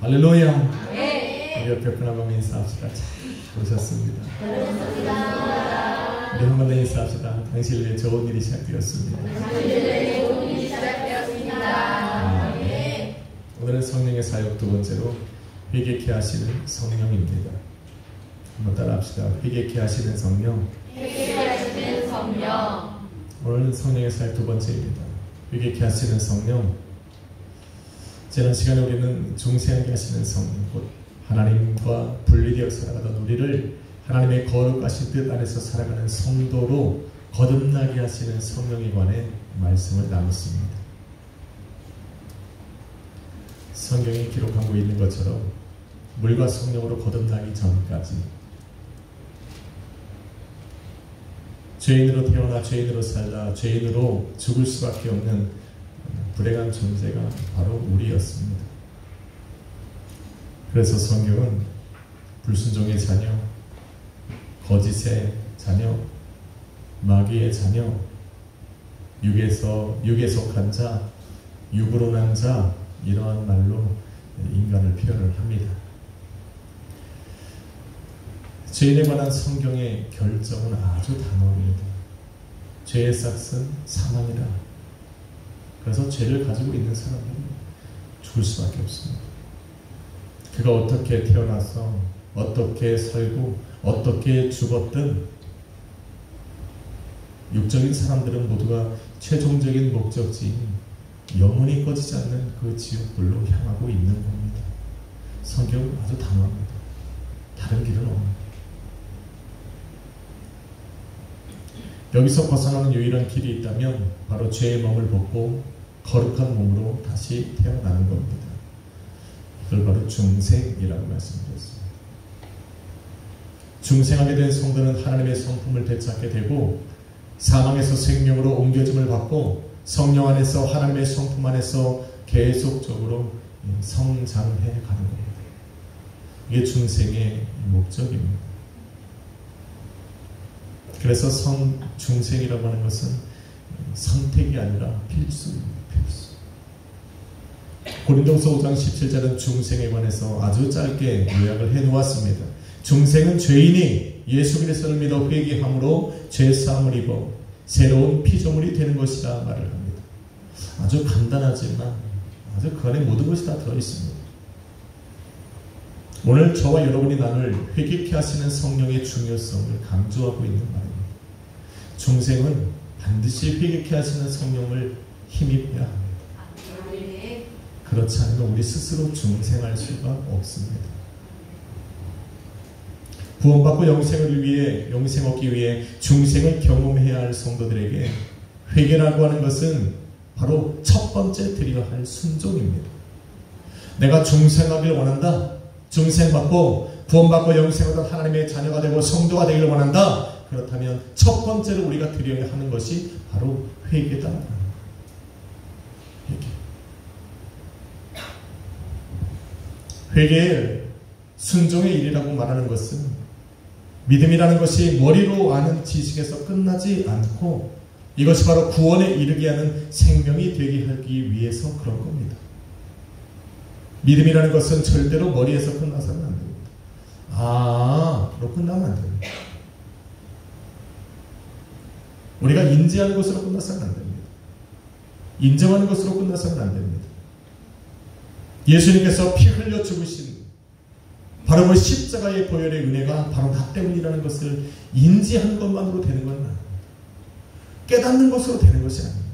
할렐루야. 우리 옆에 분하고 인사합시다. 잘 오셨습니다. 우리 한 번 더 인사합시다. 당신을 위해 좋은 일이 시작되었습니다. 오늘은 성령의 사역 두 번째로 회개케 하시는 성령입니다. 한번 따라합시다. 회개케 하시는 성령. 오늘은 성령의 사역 두 번째입니다. 회개케 하시는 성령. 지난 시간에 우리는 중생하게 하시는 성령, 곧 하나님과 분리되어 살아가던 우리를 하나님의 거룩하신 뜻 안에서 살아가는 성도로 거듭나게 하시는 성령에 관해 말씀을 나눴습니다. 성경이 기록하고 있는 것처럼 물과 성령으로 거듭나기 전까지 죄인으로 태어나 죄인으로 살다 죄인으로 죽을 수밖에 없는 불행한 존재가 바로 우리였습니다. 그래서 성경은 불순종의 자녀, 거짓의 자녀, 마귀의 자녀, 육에 속한 자, 육으로 난 자, 이러한 말로 인간을 표현을 합니다. 죄인에 관한 성경의 결정은 아주 단호합니다. 죄의 삭은 사망이라. 그래서 죄를 가지고 있는 사람은 죽을 수밖에 없습니다. 그가 어떻게 태어나서 어떻게 살고 어떻게 죽었든 육적인 사람들은 모두가 최종적인 목적지인 영원히 꺼지지 않는 그 지옥불로 향하고 있는 겁니다. 성경은 아주 단호합니다. 다른 길은 없습니다. 여기서 벗어나는 유일한 길이 있다면 바로 죄의 멍을 벗고 거룩한 몸으로 다시 태어나는 겁니다. 그걸 바로 중생이라고 말씀드렸습니다. 중생하게 된 성도는 하나님의 성품을 되찾게 되고 사망에서 생명으로 옮겨짐을 받고 성령 안에서 하나님의 성품 안에서 계속적으로 성장해 가는 겁니다. 이게 중생의 목적입니다. 그래서 중생이라고 하는 것은 선택이 아니라 필수입니다. 필수. 고린도서 5장 17절은 중생에 관해서 아주 짧게 요약을 해놓았습니다. 중생은 죄인이 예수 그리스도를 믿어 회개함으로 죄사함을 입어 새로운 피조물이 되는 것이라 말을 합니다. 아주 간단하지만 아주 그 안에 모든 것이 다 들어있습니다. 오늘 저와 여러분이 나눌 회개케 하시는 성령의 중요성을 강조하고 있는 말입니다. 중생은 반드시 회개케 하시는 성령을 힘입어야 합니다. 그렇지 않으면 우리 스스로 중생할 수가 없습니다. 구원받고 영생 얻기 위해 중생을 경험해야 할 성도들에게 회개라고 하는 것은 바로 첫 번째 드려야 할 순종입니다. 내가 중생하기를 원한다. 중생받고 구원받고 영생하던 하나님의 자녀가 되고 성도가 되기를 원한다. 그렇다면 첫 번째로 우리가 드려야 하는 것이 바로 회개다. 회개의 순종의 일이라고 말하는 것은 믿음이라는 것이 머리로 아는 지식에서 끝나지 않고 이것이 바로 구원에 이르게 하는 생명이 되게 하기 위해서 그런 겁니다. 믿음이라는 것은 절대로 머리에서 끝나서는 안 됩니다. 그로 끝나면 안 됩니다. 우리가 인지하는 것으로 끝나서는 안 됩니다. 인정하는 것으로 끝나서는 안 됩니다. 예수님께서 피 흘려 죽으신 바로 그 십자가의 보혈의 은혜가 바로 나 때문이라는 것을 인지한 것만으로 되는 건 아닙니다. 깨닫는 것으로 되는 것이 아닙니다.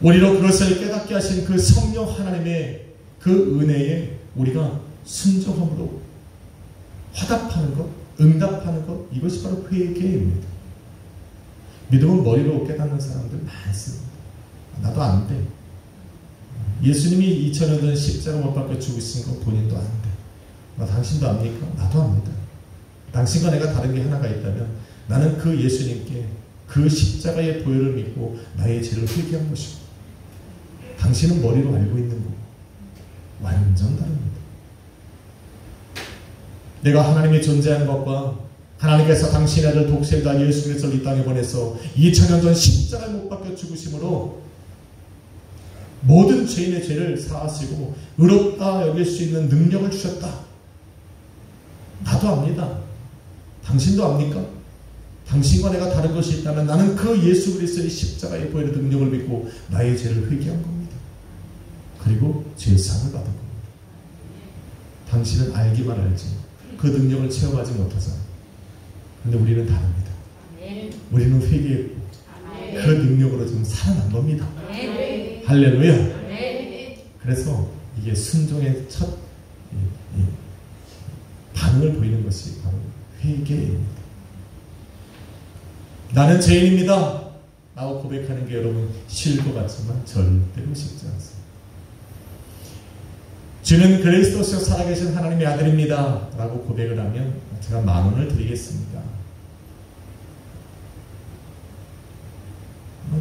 우리로 그것을 깨닫게 하신 그 성령 하나님의 그 은혜에 우리가 순종함으로 화답하는 것, 응답하는 것, 이것이 바로 회개입니다. 믿음은 머리로 깨닫는 사람들 많습니다. 나도 안 돼. 예수님이 2000년 전 십자가 못 박혀 죽으신 거 본인도 안 돼. 당신도 압니까? 나도 압니다. 당신과 내가 다른 게 하나가 있다면 나는 그 예수님께 그 십자가의 보혈을 믿고 나의 죄를 회개한 것이고 당신은 머리로 알고 있는 거고 완전 다릅니다. 내가 하나님이 존재하는 것과 하나님께서 당신의 아들 독생자 다 예수 그리스도를 이 땅에 보내서 2000년 전 십자가에 못 박혀 죽으심으로 모든 죄인의 죄를 사하시고 의롭다 여길 수 있는 능력을 주셨다. 나도 압니다. 당신도 압니까? 당신과 내가 다른 것이 있다면 나는 그 예수 그리스도의 십자가의 보혈의 능력을 믿고 나의 죄를 회개한 겁니다. 그리고 죄사함을 받은 겁니다. 당신은 알기만 알지 그 능력을 체험하지 못하잖아. 근데 우리는 다릅니다. 우리는 회개했고 그 능력으로 지금 살아난 겁니다. 할렐루야. 그래서 이게 순종의 첫 반응을 보이는 것이 바로 회개입니다. 나는 죄인입니다 라고 고백하는 게 여러분 쉬울 것 같지만 절대로 쉽지 않습니다. 주는 그리스도시요 살아계신 하나님의 아들입니다 라고 고백을 하면 제가 10,000원을 드리겠습니다.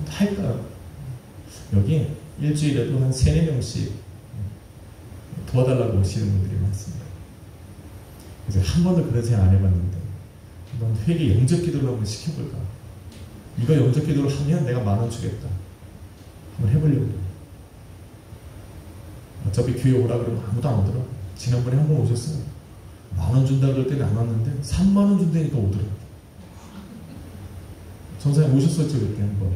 할까요? 여기 일주일에도 한 3-4명씩 도와달라고 오시는 분들이 많습니다. 그래서 한 번도 그런 생각 안 해봤는데 한번 회개 영접 기도를 한번 시켜볼까? 이거 영접 기도를 하면 내가 10,000원 주겠다. 한번 해보려고요. 어차피 교회 오라 그러면 아무도 안 오더라. 지난번에 한 번 오셨어요. 10,000원 준다 그럴 때는 안 왔는데 30,000원 준다니까 오더라. 전사님 오셨었죠 그때 한 번.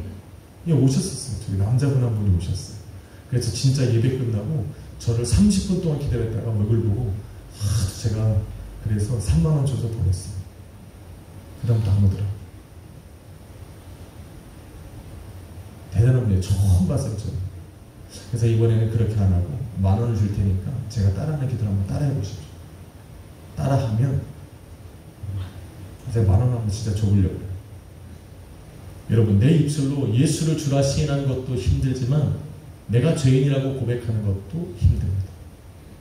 예, 오셨었어요. 저기 남자분 한 분이 오셨어요. 그래서 진짜 예배 끝나고 저를 30분 동안 기다렸다가 얼굴 보고 제가 그래서 30,000원 줘서 보냈어요. 그 다음부터 안 오더라. 대단한 분이에요. 처음 봤어요. 저는. 그래서 이번에는 그렇게 안 하고 10,000원을 줄 테니까 제가 따라하는 기도를 한번 따라해 보십시오. 따라하면 제가 10,000원 한번 진짜 줘보려고요. 여러분 내 입술로 예수를 주라 시인하는 것도 힘들지만 내가 죄인이라고 고백하는 것도 힘듭니다.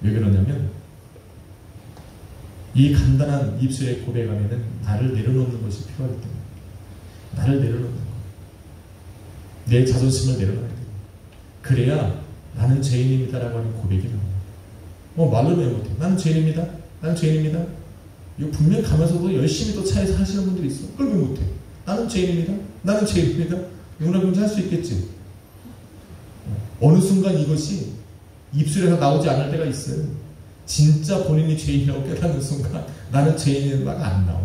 왜 그러냐면 이 간단한 입술의 고백 안에는 나를 내려놓는 것이 필요하기 때문에 나를 내려놓는 것, 내 자존심을 내려놔야 돼요. 그래야 나는 죄인입니다 라고 하는 고백이 나와요. 말로 내 못해. 나는 죄인입니다. 나는 죄인입니다. 이거 분명 가면서도 열심히 또 차에서 하시는 분들이 있어. 그걸 왜 못해? 나는 죄인입니다. 나는 죄인입니다. 용납금지 할 수 있겠지. 어느 순간 이것이 입술에서 나오지 않을 때가 있어요. 진짜 본인이 죄인이라고 깨닫는 순간 나는 죄인인 말이 안 나와.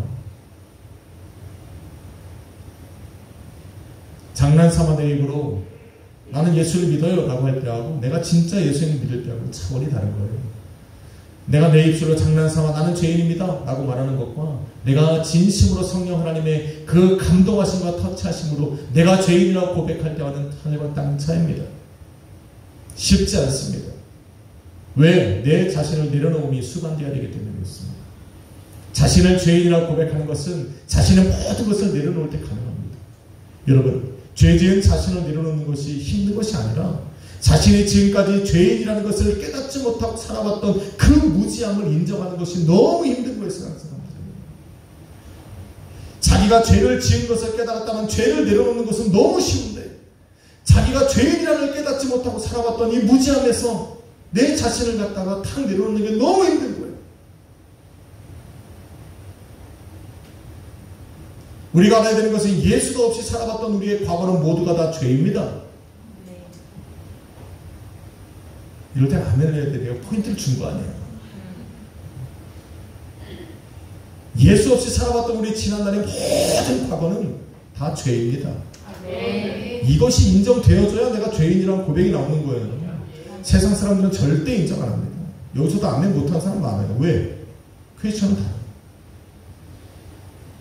장난삼아 내 입으로 나는 예수를 믿어요 라고 할 때하고 내가 진짜 예수님을 믿을 때하고는 차원이 다른 거예요. 내가 내 입술로 장난삼아 나는 죄인입니다 라고 말하는 것과 내가 진심으로 성령 하나님의 그 감동하심과 터치하심으로 내가 죄인이라고 고백할 때와는 하늘과 땅 차이입니다. 쉽지 않습니다. 왜? 내 자신을 내려놓음이 수반되어야 되기 때문에 그렇습니다. 자신을 죄인이라고 고백하는 것은 자신의 모든 것을 내려놓을 때 가능합니다. 여러분 죄 지은 자신을 내려놓는 것이 힘든 것이 아니라 자신이 지금까지 죄인이라는 것을 깨닫지 못하고 살아왔던 그 무지함을 인정하는 것이 너무 힘든 거예요. 사람들은. 자기가 죄를 지은 것을 깨달았다면 죄를 내려놓는 것은 너무 쉬운데 자기가 죄인이라는 걸 깨닫지 못하고 살아왔던 이 무지함에서 내 자신을 갖다가 탁 내려놓는 게 너무 힘든 거예요. 우리가 알아야 되는 것은 예수가 없이 살아봤던 우리의 과거는 모두가 다 죄입니다. 이럴 때 아멘을 해야 돼. 내가 포인트를 준 거 아니에요. 예수 없이 살아봤던 우리 지난날의 모든 과거는 다 죄입니다. 이것이 인정되어져야 내가 죄인이라는 고백이 나오는 거예요. 세상 사람들은 절대 인정 안 합니다. 여기서도 아멘 못하는 사람 많아요. 왜? 크리스천은 다.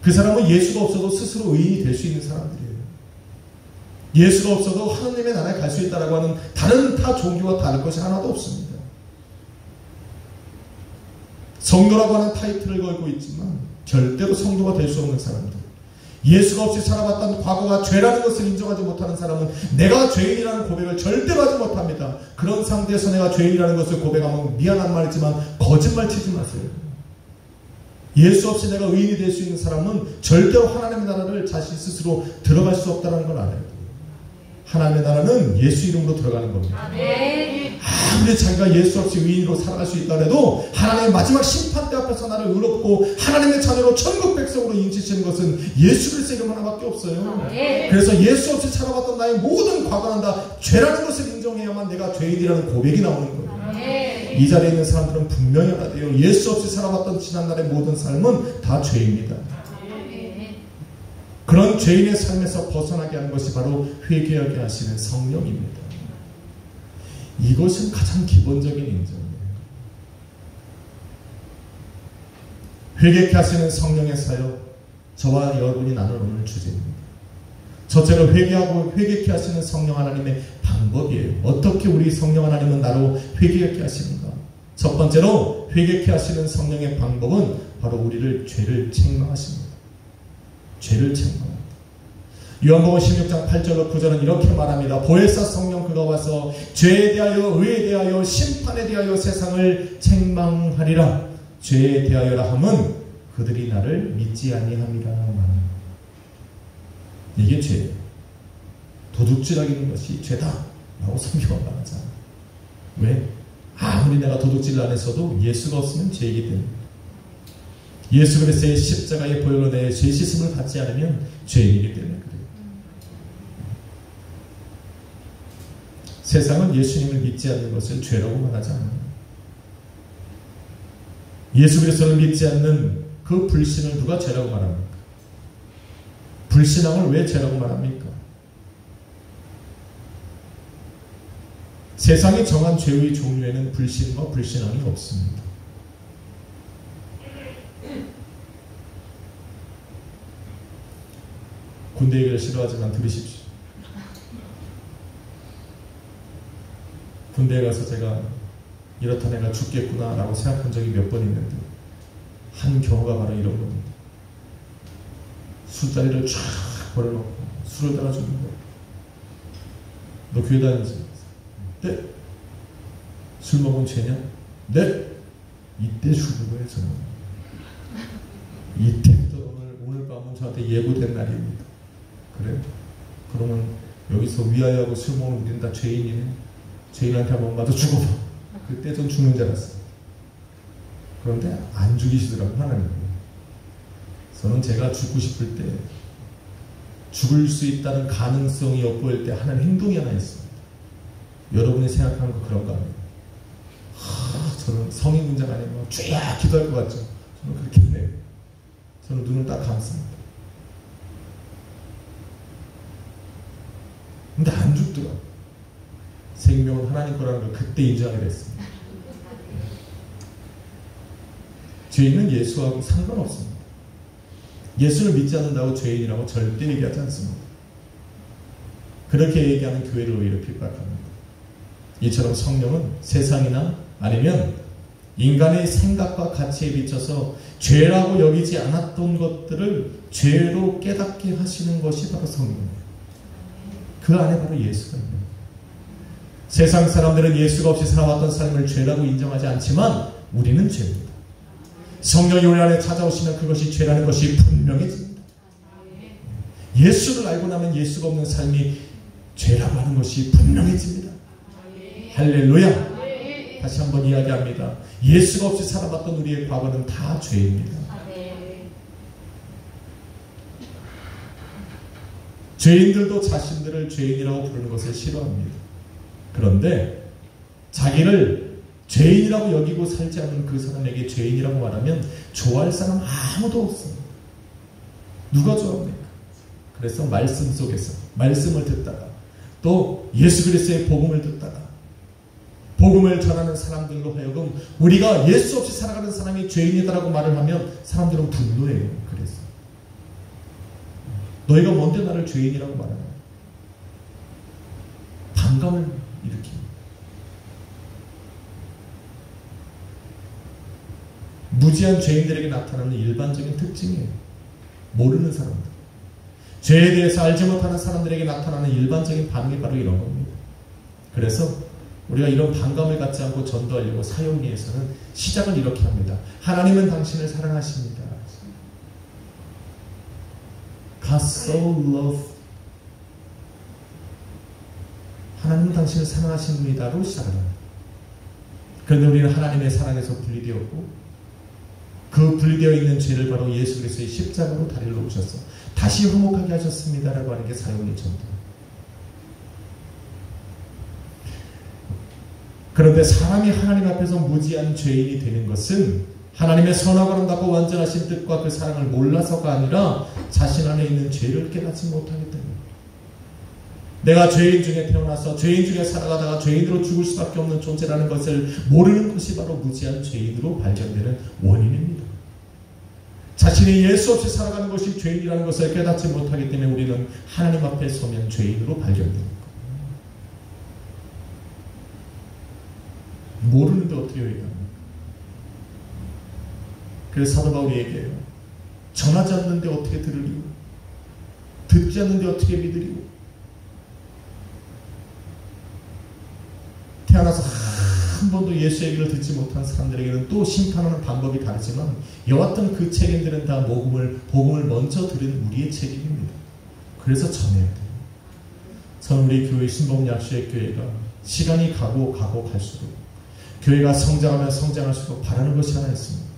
그 사람은 예수가 없어도 스스로 의인이 될 수 있는 사람들이에요. 예수가 없어도 하나님의 나라에 갈 수 있다라고 하는 다른 타 종교와 다를 것이 하나도 없습니다. 성도라고 하는 타이틀을 걸고 있지만 절대로 성도가 될 수 없는 사람들, 예수가 없이 살아봤던 과거가 죄라는 것을 인정하지 못하는 사람은 내가 죄인이라는 고백을 절대로 하지 못합니다. 그런 상태에서 내가 죄인이라는 것을 고백하면 미안한 말이지만 거짓말 치지 마세요. 예수 없이 내가 의인이 될 수 있는 사람은 절대로 하나님의 나라를 자신 스스로 들어갈 수 없다는 걸 알아야 돼요. 하나님의 나라는 예수 이름으로 들어가는 겁니다. 아무리 자기가 예수 없이 의인으로 살아갈 수 있다 해도 하나님의 마지막 심판대 앞에서 나를 의롭고 하나님의 자녀로 천국 백성으로 인치시는 것은 예수 그리스도 이름 하나밖에 없어요. 그래서 예수 없이 살아왔던 나의 모든 과거는 다 죄라는 것을 인정해야만 내가 죄인이라는 고백이 나오는 거예요. 이 자리에 있는 사람들은 분명히 알아야 돼요. 예수 없이 살아왔던 지난날의 모든 삶은 다 죄입니다. 그런 죄인의 삶에서 벗어나게 하는 것이 바로 회개하게 하시는 성령입니다. 이것은 가장 기본적인 인정이에요. 회개케 하시는 성령의 사역, 저와 여러분이 나눌 오늘 주제입니다. 첫째로 회개하고 회개케 하시는 성령 하나님의 방법이에요. 어떻게 우리 성령 하나님은 나로 회개케 하시는가? 첫 번째로 회개케 하시는 성령의 방법은 바로 우리를 죄를 책망하십니다. 죄를 책망합니다. 요한복음 16장 8절로 9절은 이렇게 말합니다. 보혜사 성령 그가 와서 죄에 대하여 의에 대하여 심판에 대하여 세상을 책망하리라. 죄에 대하여라 함은 그들이 나를 믿지 아니함이라 말합니다. 이게 죄예요. 도둑질하는 것이 죄다 라고 성경은 말하잖아요. 왜? 아무리 내가 도둑질을 안 했어도 예수가 없으면 죄이기 때문에 예수 그리스도의 십자가의 보혈로 내 죄 씻음을 받지 않으면 죄이기 때문에 그래요. 세상은 예수님을 믿지 않는 것을 죄라고 말하지 않아요. 예수 그리스도를 믿지 않는 그 불신을 누가 죄라고 말합니까? 불신앙을 왜 죄라고 말합니까? 세상이 정한 죄의 종류에는 불신과 불신앙이 없습니다. 군대 얘기를 싫어하지만 들으십시오. 군대에 가서 제가 이렇다 내가 죽겠구나 라고 생각한 적이 몇 번 있는데 한 경우가 바로 이런 겁니다. 술자리를 쫙 버려놓고 술을 따라주는 거예요. 너 교회 다니지? 네. 술 먹으면 죄냐? 네. 이때 죽는 거예요. 저는 이때부터 오늘 밤은 저한테 예고된 날입니다. 그래요? 그러면 여기서 위하여하고 술 먹는 우리는 다 죄인이네. 죄인한테 한번 맞아 죽어봐. 그때 전 죽는 줄 알았어요. 그런데 안 죽이시더라고 하나님은. 저는 제가 죽고 싶을 때 죽을 수 있다는 가능성이 엿보일 때 하는 행동이 하나 있습니다. 여러분이 생각하는 거 그런 거 아니에요? 저는 성인 군장 아니면 쫙 기도할 것 같죠? 저는 그렇게 해요. 저는 눈을 딱 감습니다. 근데 안 죽더라고요. 생명은 하나님 거라는 걸 그때 인정하게 됐습니다. 죄인은 예수하고 상관없습니다. 예수를 믿지 않는다고 죄인이라고 절대 얘기하지 않습니다. 그렇게 얘기하는 교회를 오히려 핍박합니다. 이처럼 성령은 세상이나 아니면 인간의 생각과 가치에 비춰서 죄라고 여기지 않았던 것들을 죄로 깨닫게 하시는 것이 바로 성령이에요. 그 안에 바로 예수가 있는 거예요. 세상 사람들은 예수가 없이 살아왔던 삶을 죄라고 인정하지 않지만 우리는 죄입니다. 성령이 우리 안에 찾아오시면 그것이 죄라는 것이 분명해집니다. 예수를 알고 나면 예수가 없는 삶이 죄라고 하는 것이 분명해집니다. 할렐루야. 다시 한번 이야기합니다. 예수가 없이 살아봤던 우리의 과거는 다 죄입니다. 죄인들도 자신들을 죄인이라고 부르는 것을 싫어합니다. 그런데 자기를 죄인이라고 여기고 살지 않는 그 사람에게 죄인이라고 말하면 좋아할 사람 아무도 없습니다. 누가 좋아합니까? 그래서 말씀 속에서 말씀을 듣다가 또 예수 그리스도의 복음을 듣다가 복음을 전하는 사람들로 하여금 우리가 예수 없이 살아가는 사람이 죄인이다라고 말을 하면 사람들은 분노해요. 그래서 너희가 뭔데 나를 죄인이라고 말하냐? 반감을 일으킵니다. 무지한 죄인들에게 나타나는 일반적인 특징이에요. 모르는 사람들. 죄에 대해서 알지 못하는 사람들에게 나타나는 일반적인 반응이 바로 이런 겁니다. 그래서 우리가 이런 반감을 갖지 않고 전도하려고 사용리에서는 시작을 이렇게 합니다. 하나님은 당신을 사랑하십니다. God so loved 하나님은 당신을 사랑하신 분이다로 시작합니다. 그런데 우리는 하나님의 사랑에서 분리되었고 그 분리되어 있는 죄를 바로 예수 그리스도의 십자가로 다리를 놓으셔서 다시 화목하게 하셨습니다라고 하는 게 사역의 전도. 그런데 사람이 하나님 앞에서 무지한 죄인이 되는 것은 하나님의 선하고 아름답고 완전하신 뜻과 그 사랑을 몰라서가 아니라 자신 안에 있는 죄를 깨닫지 못하기 때문입니다. 내가 죄인 중에 태어나서 죄인 중에 살아가다가 죄인으로 죽을 수밖에 없는 존재라는 것을 모르는 것이 바로 무지한 죄인으로 발견되는 원인입니다. 자신이 예수 없이 살아가는 것이 죄인이라는 것을 깨닫지 못하기 때문에 우리는 하나님 앞에 서면 죄인으로 발견됩니다. 모르는데 어떻게 얘기합니까? 그래서 사도 바울이 얘기해요. 전하지 않는데 어떻게 들으리고 듣지 않는데 어떻게 믿으리고. 태어나서 한 번도 예수 얘기를 듣지 못한 사람들에게는 또 심판하는 방법이 다르지만 여하튼 그 책임들은 다 복음을 먼저 들은 우리의 책임입니다. 그래서 전해야 돼요. 저는 우리 교회 신봉약수의 교회가 시간이 가고 갈수록 교회가 성장하면 성장할수록 바라는 것이 하나 있습니다.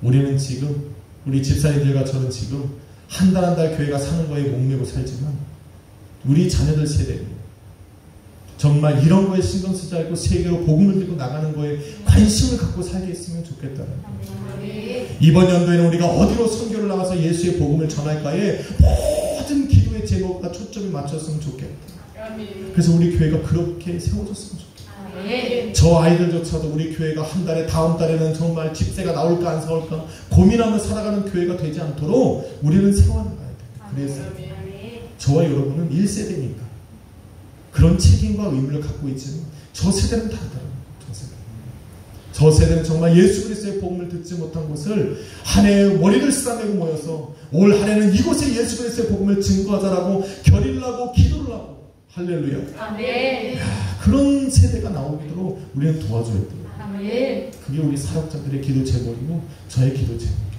우리는 지금 우리 집사님들과 저는 지금 한 달 한 달 교회가 사는 거에 목매고 살지만 우리 자녀들 세대는 정말 이런 거에 신경 쓰지 않고 세계로 복음을 들고 나가는 거에 관심을 갖고 살게 했으면 좋겠다는 거예요. 이번 연도에는 우리가 어디로 선교를 나가서 예수의 복음을 전할까에 모든 기도의 제목과 초점이 맞췄으면 좋겠다. 그래서 우리 교회가 그렇게 세워졌으면 좋겠다. 저 아이들조차도 우리 교회가 한 달에 다음 달에는 정말 집세가 나올까 안 나올까 고민하며 살아가는 교회가 되지 않도록 우리는 세워나가야 돼요. 그래서 저와 여러분은 1세대니까 그런 책임과 의무를 갖고 있지만 저 세대는 다르다는 거예요. 저 세대는 정말 예수 그리스도의 복음을 듣지 못한 곳을 한 해에 머리를 쓰다매고 모여서 올 한 해는 이곳에 예수 그리스도의 복음을 증거하자라고 결의를 하고 기도를 하고 할렐루야. 아멘. 그런 세대가 나오도록 우리는 도와줘야 돼요. 아멘. 그게 우리 사역자들의 기도 제목이고 저의 기도 제목이에요.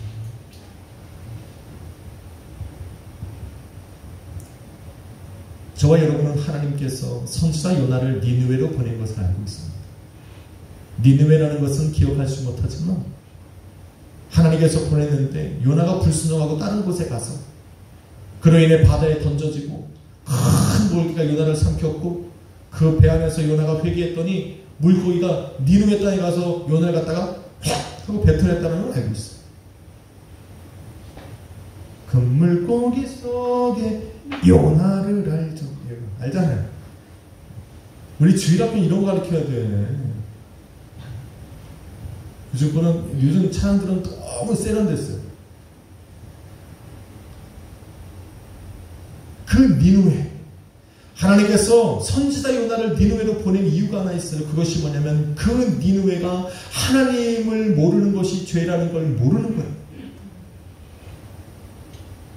저와 여러분은 하나님께서 선지자 요나를 니느웨로 보낸 것을 알고 있습니다. 니느웨라는 것은 기억하지 못하지만 하나님께서 보냈는데 요나가 불순종하고 다른 곳에 가서 그로 인해 바다에 던져지고 큰 물고기가 요나를 삼켰고 그 배 안에서 요나가 회개했더니 물고기가 니느웨 땅에 가서 요나를 갖다가 확 하고 뱉어냈다는 걸 알고 있어요. 그 물고기 속에 요나를 알죠. 알잖아요. 우리 주일학교 이런 거 가르쳐야 돼. 요즘 차량들은 너무 세련됐어요. 그 니느웨 하나님께서 선지자 요나를 니느웨로 보낸 이유가 하나 있어요. 그것이 뭐냐면 그 니느웨가 하나님을 모르는 것이 죄라는 걸 모르는 거예요.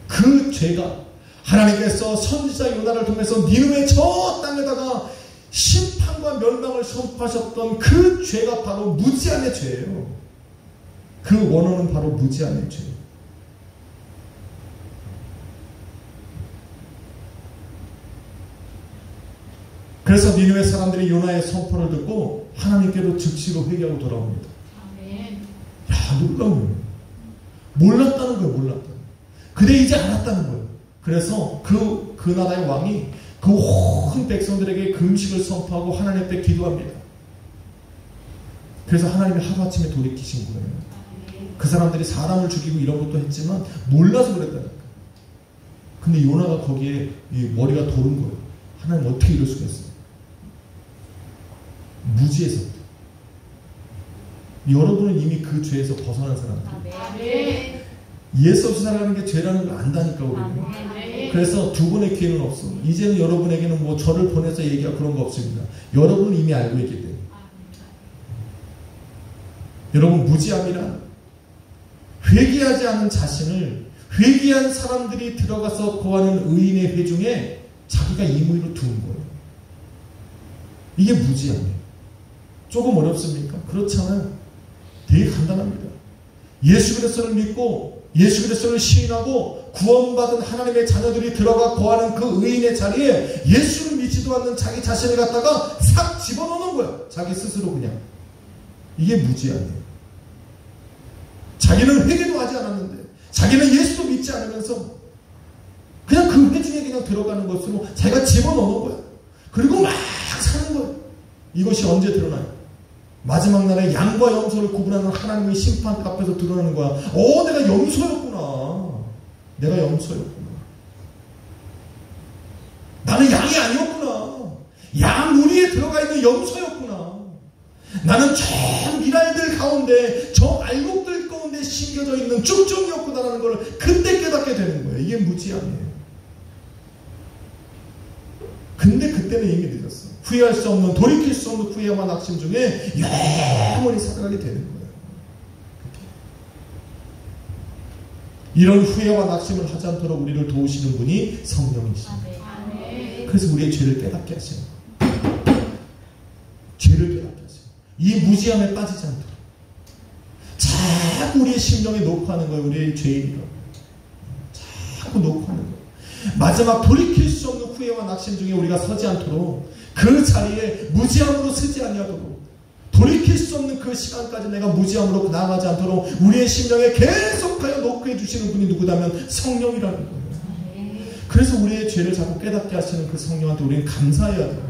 그 죄가 하나님께서 선지자 요나를 통해서 니느웨 저 땅에다가 심판과 멸망을 선포하셨던 그 죄가 바로 무지함의 죄예요. 그 원어는 바로 무지함의 죄예요. 그래서 니느웨 사람들이 요나의 선포를 듣고 하나님께로 즉시로 회개하고 돌아옵니다. 야, 놀라워요. 몰랐다는 거예요. 몰랐다는 거예요. 근데 이제 알았다는 거예요. 그래서 그 나라의 왕이 그 온 백성들에게 그 음식을 선포하고 하나님 앞에 기도합니다. 그래서 하나님이 하루아침에 돌이키신 거예요. 그 사람들이 사람을 죽이고 이런 것도 했지만 몰라서 그랬다니까. 근데 요나가 거기에 머리가 도는 거예요. 하나님 어떻게 이럴 수가 있어요? 무지해서. 여러분은 이미 그 죄에서 벗어난 사람들. 예수 없이 살아가는 게 죄라는 걸 안다니까 우리는. 그래서 두 번의 기회는 없어. 이제는 여러분에게는 뭐 저를 보내서 얘기할 그런 거 없습니다. 여러분은 이미 알고 있기 때문에. 여러분 무지함이란 회개하지 않은 자신을 회개한 사람들이 들어가서 거하는 의인의 회중에 자기가 임의로 두는 거예요. 이게 무지함이에요. 조금 어렵습니까? 그렇잖아요. 되게 간단합니다. 예수 그리스도를 믿고 예수 그리스도를 시인하고 구원받은 하나님의 자녀들이 들어가 거하는 그 의인의 자리에 예수를 믿지도 않는 자기 자신을 갖다가 싹 집어넣는 거야. 자기 스스로 그냥. 이게 무지하네요. 자기는 회개도 하지 않았는데, 자기는 예수도 믿지 않으면서 그냥 그 회중에 그냥 들어가는 것으로 자기가 집어넣는 거야. 그리고 막 사는 거야. 이것이 언제 드러나요? 마지막 날에 양과 염소를 구분하는 하나님의 심판 앞에서 드러나는 거야. 내가 염소였구나. 내가 염소였구나. 나는 양이 아니었구나. 양 무리에 들어가 있는 염소였구나. 나는 저 미랄들 가운데, 저 알곡들 가운데 심겨져 있는 쭉쭉이었구나라는 걸 그때 깨닫게 되는 거예요. 이게 무지함이에요. 근데 그때는 이미 늦었어. 후회할 수 없는, 돌이킬 수 없는 후회와 낙심 중에 영원히 살아가게 되는 거예요. 이런 후회와 낙심을 하지 않도록 우리를 도우시는 분이 성령이십니다. 그래서 우리의 죄를 깨닫게 하시는 거예요. 죄를 깨닫게 하시는 거예요. 이 무지함에 빠지지 않도록. 자꾸 우리의 심령에 녹화하는 거예요. 우리의 죄인이라고. 자꾸 녹화하는 거예요. 마지막 돌이킬 수 없는 후회와 낙심 중에 우리가 서지 않도록, 그 자리에 무지함으로 서지 아니하도록, 돌이킬 수 없는 그 시간까지 내가 무지함으로 나아가지 않도록 우리의 심령에 계속하여 녹화해 주시는 분이 누구다면 성령이라는 거예요. 그래서 우리의 죄를 자꾸 깨닫게 하시는 그 성령한테 우리는 감사해야 돼요.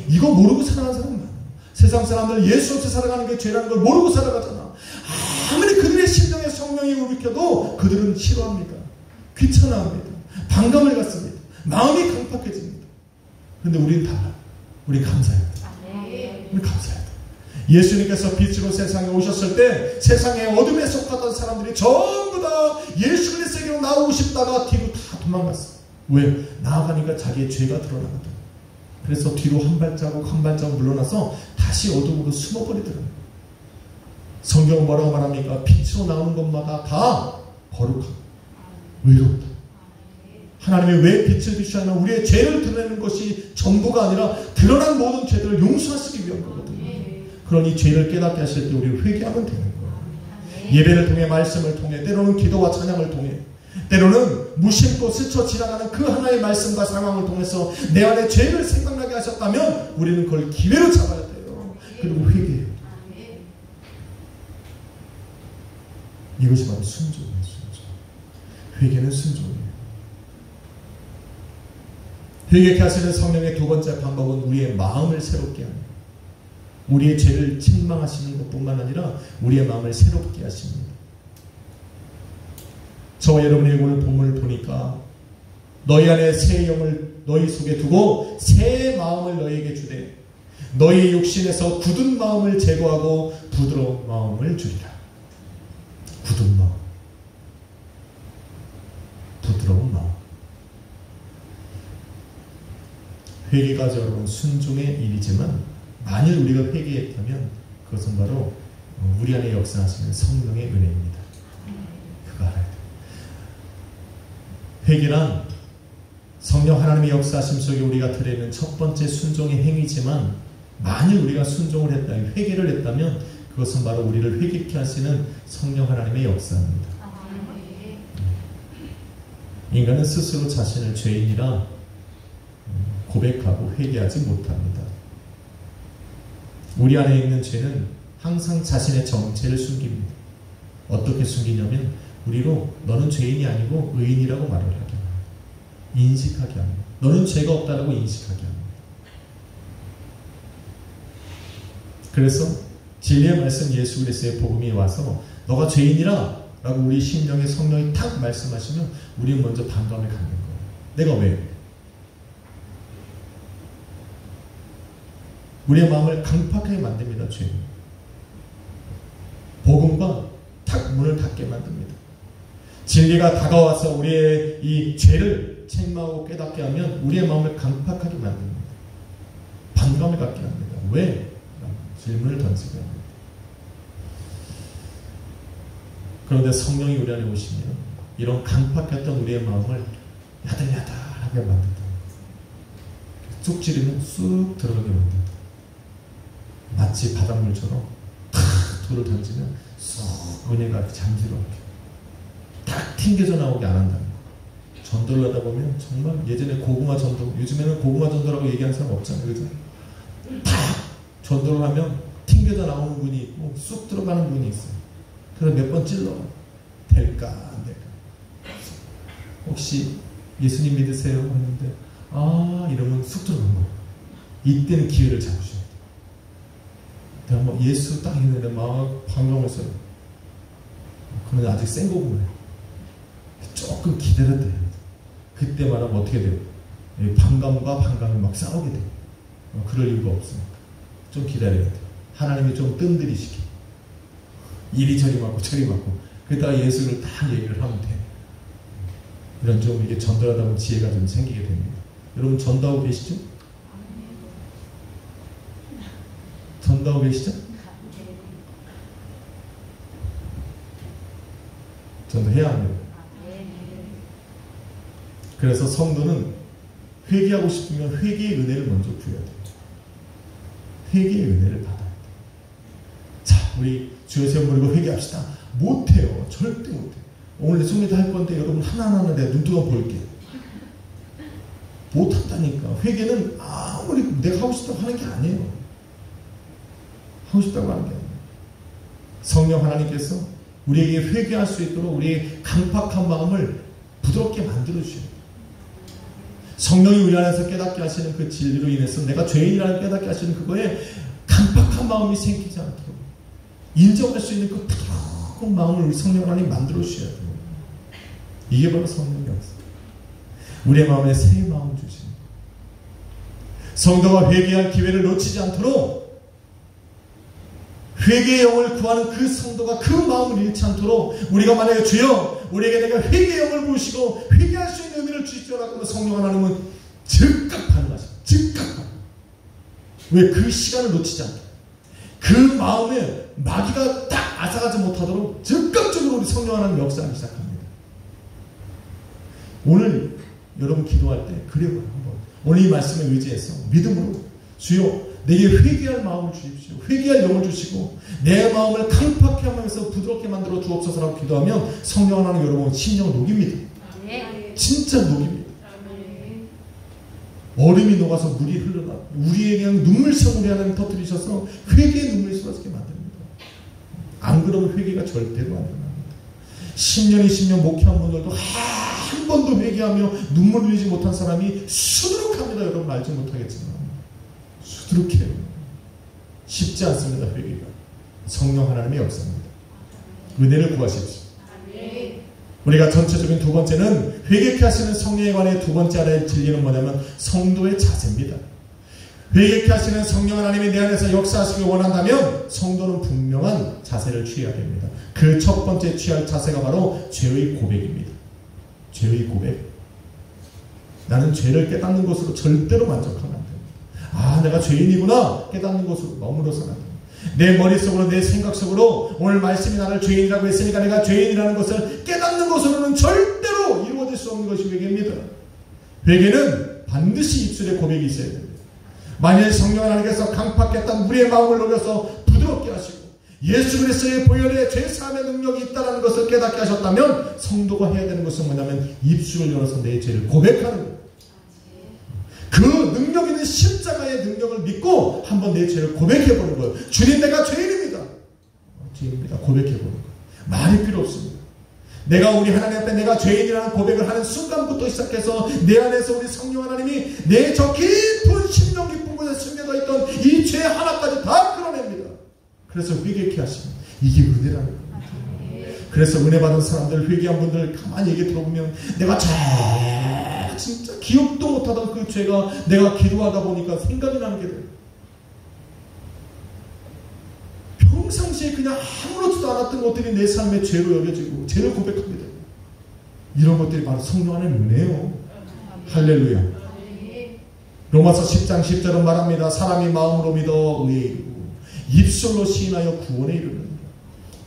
이거 모르고 살아가는 사람 많아요. 세상 사람들 예수 없이 살아가는 게 죄라는 걸 모르고 살아가잖아. 아무리 그들의 심령에 성령이 울켜도 그들은 싫어합니다. 귀찮아합니다. 반감을 갖습니다. 마음이 강팍해집니다. 그런데 우리는 달라. 우리 감사해야 돼. 우리 감사해야 돼. 예수님께서 빛으로 세상에 오셨을 때 세상의 어둠에 속하던 사람들이 전부 다 예수 그리스도에게로 나오고 싶다가 뒤로 다 도망갔어. 왜? 나아가니까 자기의 죄가 드러나거든. 그래서 뒤로 한 발자국 한 발자국 물러나서 다시 어둠으로 숨어버리더라고요. 성경은 뭐라고 말합니까? 빛으로 나오는 것마다 다 거룩하고 의롭다. 하나님이 왜 빛을 비추냐면 우리의 죄를 드러내는 것이 전부가 아니라 드러난 모든 죄들을 용서하시기 위한 거거든요. 그러니 죄를 깨닫게 하실 때 우리를 회개하면 되는 거예요. 예배를 통해, 말씀을 통해, 때로는 기도와 찬양을 통해, 때로는 무심코 스쳐 지나가는 그 하나의 말씀과 상황을 통해서 내 안에 죄를 생각나게 하셨다면 우리는 그걸 기회로 잡아야 돼요. 그리고 회개해요. 이것이 바로 순종이에요. 순종. 회개는 순종이에요. 회개케 하시는 성령의 두 번째 방법은 우리의 마음을 새롭게 하는, 우리의 죄를 책망하시는 것뿐만 아니라 우리의 마음을 새롭게 하십니다. 저와 여러분이 오늘 본문을 보니까 너희 안에 새 영을 너희 속에 두고 새 마음을 너희에게 주되 너희 육신에서 굳은 마음을 제거하고 부드러운 마음을 주리라. 굳은 마음, 부드러운 마음. 회개가 여러분 순종의 일이지만 만일 우리가 회개했다면 그것은 바로 우리 안에 역사하시는 성령의 은혜입니다. 그거 알아야 돼요. 회개란 성령 하나님의 역사하심 속에 우리가 드리는 첫 번째 순종의 행위지만 만일 우리가 순종을 했다면, 회개를 했다면 그것은 바로 우리를 회개케 하시는 성령 하나님의 역사입니다. 인간은 스스로 자신을 죄인이라 고백하고 회개하지 못합니다. 우리 안에 있는 죄는 항상 자신의 정체를 숨깁니다. 어떻게 숨기냐면 우리로 너는 죄인이 아니고 의인이라고 말을 하게 합니다. 인식하게 합니다. 너는 죄가 없다라고 인식하게 합니다. 그래서 진리의 말씀 예수 그리스도의 복음이 와서 너가 죄인이라 라고 우리 심령에 성령이 탁 말씀하시면 우리는 먼저 반감을 갖는 거예요. 내가 왜? 우리의 마음을 강팍하게 만듭니다. 죄는. 복음과 탁 문을 닫게 만듭니다. 진리가 다가와서 우리의 이 죄를 책망하고 깨닫게 하면 우리의 마음을 강팍하게 만듭니다. 반감을 갖게 합니다. 왜? 질문을 던지게 합니다. 그런데 성령이 우리 안에 오시면 이런 강팍했던 우리의 마음을 야들야들하게 만든다. 쑥 찌르면 쑥 들어가게 만든다. 마치 바닷물처럼 탁 돌을 던지면 쑥 은혜가 잠기로 탁 튕겨져 나오게 안 한다는 거. 전도를 하다 보면 정말 예전에 고구마 전도, 요즘에는 고구마 전도라고 얘기하는 사람 없잖아요. 그죠? 다 전도를 하면 튕겨져 나오는 분이 있고 쑥 들어가는 분이 있어요. 그래서 몇 번 찔러요. 될까 안 될까. 혹시 예수님 믿으세요? 하는데 이러면 쑥 들어간 거예요. 이때는 기회를 잡으셔야 돼요. 내가 뭐 예수 딱 했는데 막 반가워서요. 그러면 아직 센 고구마예요. 조금 기다려야 돼요. 그때 말하면 어떻게 돼요? 반감과 반감이 막 싸우게 돼요. 그럴 이유가 없으니까. 좀 기다려야 돼요. 하나님이 좀 뜸들이시게. 이리저리 맞고 저리 맞고. 그러다가 예수를 다 얘기를 하면 돼요. 이런 좀 이게 전도하다 보면 지혜가 좀 생기게 됩니다. 여러분 전도하고 계시죠? 전도하고 계시죠? 전도해야 합니다. 그래서 성도는 회개하고 싶으면 회개의 은혜를 먼저 구해야 돼요. 회개의 은혜를 받아야 돼요. 자, 우리 주여 세워 버리고 회개합시다. 못해요. 절대 못해요. 오늘 성례도 할 건데 여러분 하나하나 내가 눈뜨고 볼게요. 못한다니까. 회개는 아무리 내가 하고 싶다고 하는 게 아니에요. 하고 싶다고 하는 게 아니에요. 성령 하나님께서 우리에게 회개할 수 있도록 우리의 강팍한 마음을 부드럽게 만들어 주셔요. 성령이 우리 안에서 깨닫게 하시는 그 진리로 인해서 내가 죄인이라는 깨닫게 하시는 그거에 강팍한 마음이 생기지 않도록 인정할 수 있는 그 부드러운 마음을 우리 성령 하나님 만들어 주셔야 돼요. 이게 바로 성령의 역사. 우리의 마음에 새 마음 주시는 거예요. 성도가 회개할 기회를 놓치지 않도록 회개의 영을 구하는 그 성도가 그 마음을 잃지 않도록 우리가 만약에 주여 우리에게 내가 회개의 영을 부으시고 회개할 수 있는 은혜를 주시더라고 하면 성령 하나님은 즉각 반응하십니다. 즉각 반응. 왜? 그 시간을 놓치지 않게. 그 마음에 마귀가 딱 앗아가지 못하도록 즉각적으로 우리 성령 하나님 역사하기 시작합니다. 오늘 여러분 기도할 때 그래봐요. 한번. 오늘 이 말씀에 의지해서 믿음으로 주여 내게 회개할 마음을 주십시오. 회개할 영을 주시고 내 마음을 강팍케 하면서 부드럽게 만들어 주옵소서라고 기도하면 성령 하나님 여러분 심령을 녹입니다. 진짜 녹입니다. 얼음이 녹아서 물이 흘러나 우리에게 눈물샘으로 하나님 터뜨리셔서 회개의 눈물이 쏟아지게 만듭니다. 안 그러면 회개가 절대로 안 일어납니다. 10년 20년 목회한 분들도 한 번도 회개하며 눈물 흘리지 못한 사람이 수두룩합니다. 여러분 알지 못하겠지만 수두룩해요. 쉽지 않습니다. 회개가. 성령 하나님의 역사입니다. 은혜를 구하십시오. 우리가 전체적인 두 번째는 회개케 하시는 성령에 관해 두 번째 알아야 할 진리는 뭐냐면 성도의 자세입니다. 회개케 하시는 성령 하나님이 내 안에서 역사하시길 원한다면 성도는 분명한 자세를 취해야 됩니다. 그 첫 번째 취할 자세가 바로 죄의 고백입니다. 죄의 고백. 나는 죄를 깨닫는 것으로 절대로 만족하면 안 됩니다. 내가 죄인이구나 깨닫는 것으로 머물러서는 안 됩니다. 내 머릿속으로 내 생각 속으로 오늘 말씀이 나를 죄인이라고 했으니까 내가 죄인이라는 것을 깨닫는 것으로는 절대로 이루어질 수 없는 것이 회개입니다. 회개는 반드시 입술에 고백이 있어야 됩니다. 만일 성령 하나님께서 강팍했던 우리의 마음을 녹여서 부드럽게 하시고 예수 그리스도의 보혈의 죄사함의 능력이 있다는 것을 깨닫게 하셨다면 성도가 해야 되는 것은 뭐냐면 입술을 열어서 내 죄를 고백하는 거예요. 그 능력 있는 십자가의 능력을 믿고 한번 내 죄를 고백해보는 거예요. 주님 내가 죄인입니다. 죄인입니다. 고백해보는 거예요. 말이 필요 없습니다. 내가 우리 하나님 앞에 내가 죄인이라는 고백을 하는 순간부터 시작해서 내 안에서 우리 성령 하나님이 내 저 깊은 심령 깊은 곳에 숨겨져 있던 이 죄 하나까지 다 끌어냅니다. 그래서 회개케 하시면 이게 은혜라는 겁니다. 그래서 은혜 받은 사람들 회개한 분들 가만히 얘기 들어보면 내가 진짜 기억도 못하던 그 죄가 내가 기도하다 보니까 생각이 나는 게 돼요. 평상시에 그냥 아무렇지도 않았던 것들이 내 삶의 죄로 여겨지고 죄를 고백하게 돼요. 이런 것들이 바로 성령 안의 은혜예요. 할렐루야. 로마서 10장 10절은 말합니다. 사람이 마음으로 믿어 의에 이르고 입술로 시인하여 구원에 이르는